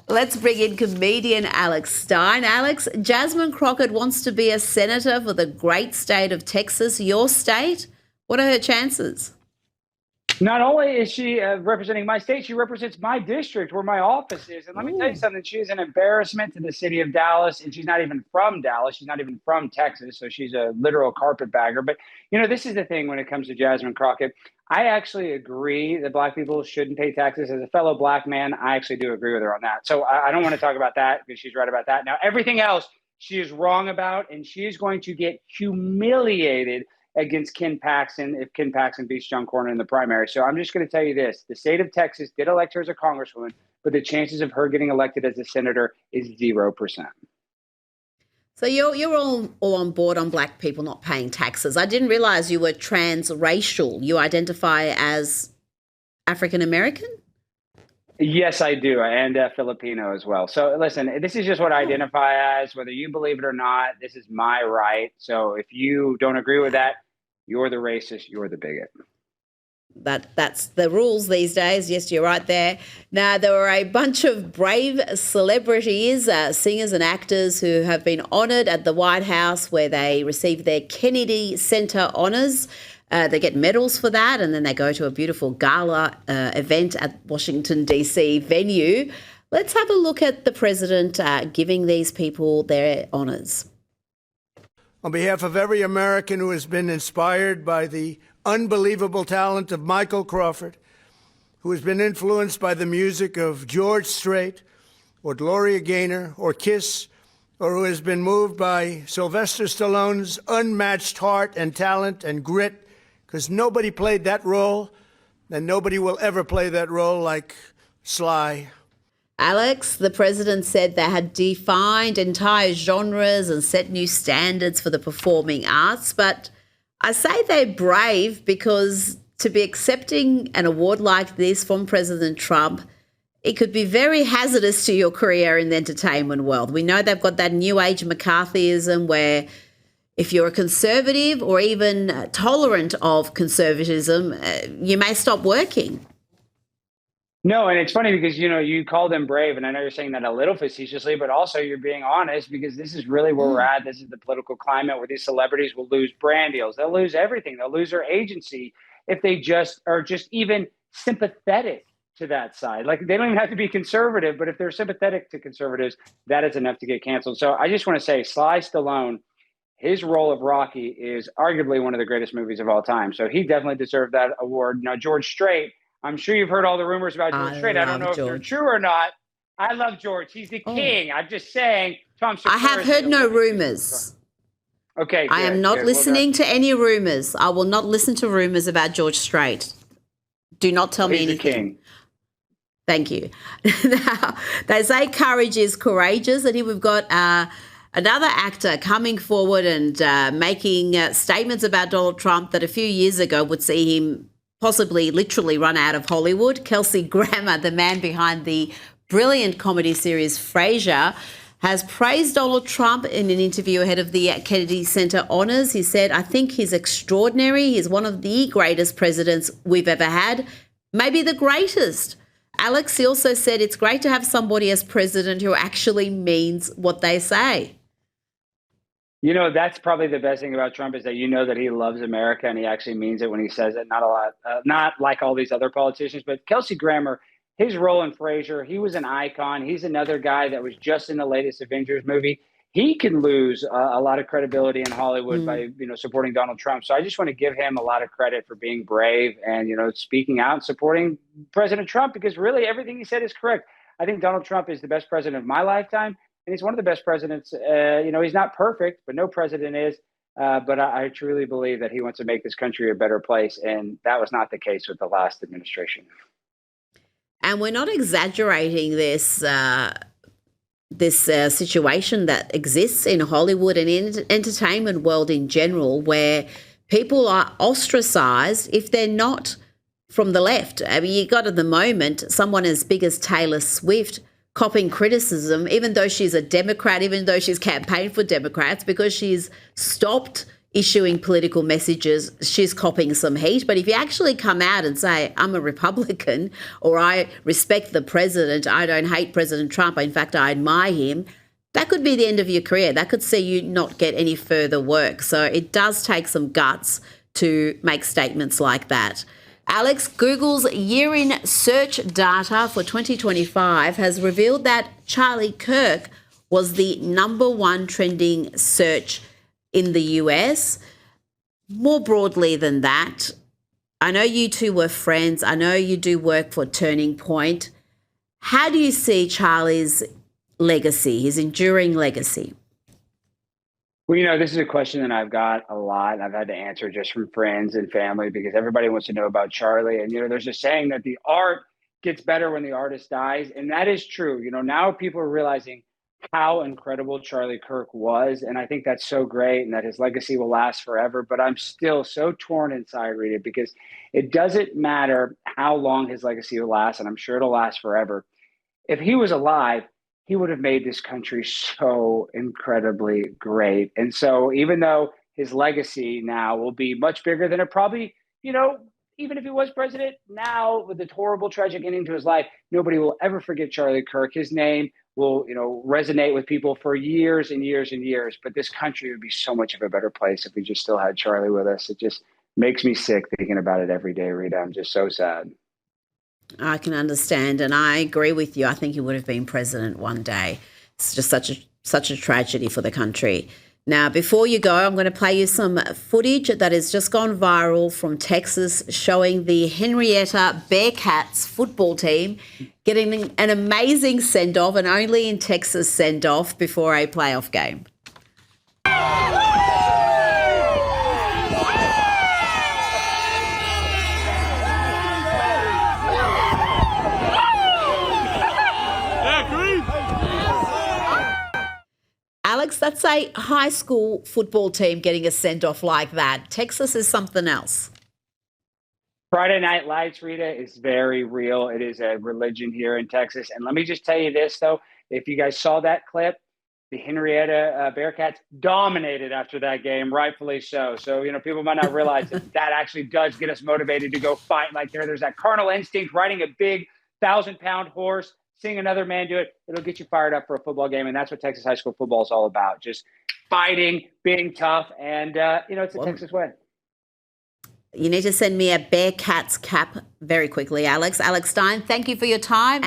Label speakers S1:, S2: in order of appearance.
S1: Let's bring in comedian Alex Stein. Alex, Jasmine Crockett wants to be a senator for the great state of Texas, your state. What are her chances?
S2: Not only is she representing my state, she represents my district where my office is. And let me tell you something, she is an embarrassment to the city of Dallas. And she's not even from Dallas. She's not even from Texas. So she's a literal carpetbagger. But, this is the thing when it comes to Jasmine Crockett. I actually agree that Black people shouldn't pay taxes. As a fellow Black man, I actually do agree with her on that. So I don't want to talk about that because she's right about that. Now, everything else she is wrong about, and she is going to get humiliated against Ken Paxton if Ken Paxton beats John Cornyn in the primary. So I'm just going to tell you this. The state of Texas did elect her as a congresswoman, but the chances of her getting elected as a senator is 0%.
S1: So you're all on board on Black people not paying taxes. I didn't realize you were transracial. You identify as African American?
S2: Yes, I do, and Filipino as well. So listen, this is just what I identify as. Whether you believe it or not, this is my right. So if you don't agree with that, you're the racist, you're the bigot.
S1: That's the rules these days. Yes, you're right there. Now, there were a bunch of brave celebrities, singers and actors who have been honoured at the White House where they received their Kennedy Center honours. They get medals for that, and then they go to a beautiful gala event at Washington, D.C. venue. Let's have a look at the president giving these people their honours.
S3: On behalf of every American who has been inspired by the unbelievable talent of Michael Crawford, who has been influenced by the music of George Strait or Gloria Gaynor or Kiss, or who has been moved by Sylvester Stallone's unmatched heart and talent and grit, because nobody played that role and nobody will ever play that role like Sly.
S1: Alex, the president said they had defined entire genres and set new standards for the performing arts, but I say they're brave because to be accepting an award like this from President Trump, it could be very hazardous to your career in the entertainment world. We know they've got that new age McCarthyism where if you're a conservative or even tolerant of conservatism, you may stop working.
S2: No, and it's funny because, you call them brave, and I know you're saying that a little facetiously, but also you're being honest because this is really where we're at. This is the political climate where these celebrities will lose brand deals. They'll lose everything. They'll lose their agency if they just are just even sympathetic to that side. Like, they don't even have to be conservative, but if they're sympathetic to conservatives, that is enough to get canceled. So I just want to say Sly Stallone, his role of Rocky is arguably one of the greatest movies of all time. So he definitely deserved that award. Now, George Strait, I'm sure you've heard all the rumors about George Strait. I don't know if they're true or not. I love George. He's the king. I'm just saying. Tom Segura,
S1: I have heard no rumors.
S2: Okay.
S1: I am not listening to any rumors. I will not listen to rumors about George Strait. Do not tell me anything.
S2: The king.
S1: Thank you. Now, they say courage is courageous. And here we've got another actor coming forward and making statements about Donald Trump that a few years ago would see him possibly literally run out of Hollywood. Kelsey Grammer, the man behind the brilliant comedy series Frasier, has praised Donald Trump in an interview ahead of the Kennedy Center honors. He said, I think he's extraordinary. He's one of the greatest presidents we've ever had, maybe the greatest. Alex, he also said it's great to have somebody as president who actually means what they say.
S2: That's probably the best thing about Trump is that that he loves America and he actually means it when he says it. Not like all these other politicians, but Kelsey Grammer, his role in Frasier, he was an icon. He's another guy that was just in the latest Avengers movie. He can lose a lot of credibility in Hollywood by, supporting Donald Trump. So I just want to give him a lot of credit for being brave and, speaking out and supporting President Trump because really everything he said is correct. I think Donald Trump is the best president of my lifetime. And he's one of the best presidents. He's not perfect, but no president is. But I truly believe that he wants to make this country a better place. And that was not the case with the last administration.
S1: And we're not exaggerating this situation that exists in Hollywood and in the entertainment world in general, where people are ostracized if they're not from the left. I mean, you got at the moment someone as big as Taylor Swift copping criticism, even though she's a Democrat, even though she's campaigned for Democrats, because she's stopped issuing political messages, she's copping some heat. But if you actually come out and say, I'm a Republican, or I respect the president, I don't hate President Trump, in fact, I admire him, that could be the end of your career. That could see you not get any further work. So it does take some guts to make statements like that. Alex, Google's year-in search data for 2025 has revealed that Charlie Kirk was the #1 trending search in the US. More broadly than that, I know you two were friends. I know you do work for Turning Point. How do you see Charlie's legacy, his enduring legacy?
S2: Well, this is a question that I've got a lot. I've had to answer just from friends and family because everybody wants to know about Charlie. And, there's a saying that the art gets better when the artist dies. And that is true. Now people are realizing how incredible Charlie Kirk was. And I think that's so great and that his legacy will last forever. But I'm still so torn inside, Rita, because it doesn't matter how long his legacy will last. And I'm sure it'll last forever. If he was alive, he would have made this country so incredibly great. And so even though his legacy now will be much bigger than it probably, even if he was president now with the horrible tragic ending to his life, nobody will ever forget Charlie Kirk. His name will, resonate with people for years and years and years. But this country would be so much of a better place if we just still had Charlie with us. It just makes me sick thinking about it every day, Rita. I'm just so sad.
S1: I can understand, and I agree with you. I think he would have been president one day. It's just such a tragedy for the country. Now, before you go, I'm going to play you some footage that has just gone viral from Texas showing the Henrietta Bearcats football team getting an amazing send-off, and only in Texas send-off before a playoff game. Alex, that's a high school football team getting a send-off like that. Texas is something else.
S2: Friday Night Lights, Rita, is very real. It is a religion here in Texas. And let me just tell you this, though. If you guys saw that clip, the Henrietta Bearcats dominated after that game, rightfully so. So, people might not realize that actually does get us motivated to go fight. Like there's that carnal instinct, riding a big 1,000-pound horse, seeing another man do it, it'll get you fired up for a football game. And that's what Texas high school football is all about. Just fighting, being tough. And, it's the Texas way.
S1: You need to send me a Bearcats cap very quickly, Alex. Alex Stein, thank you for your time.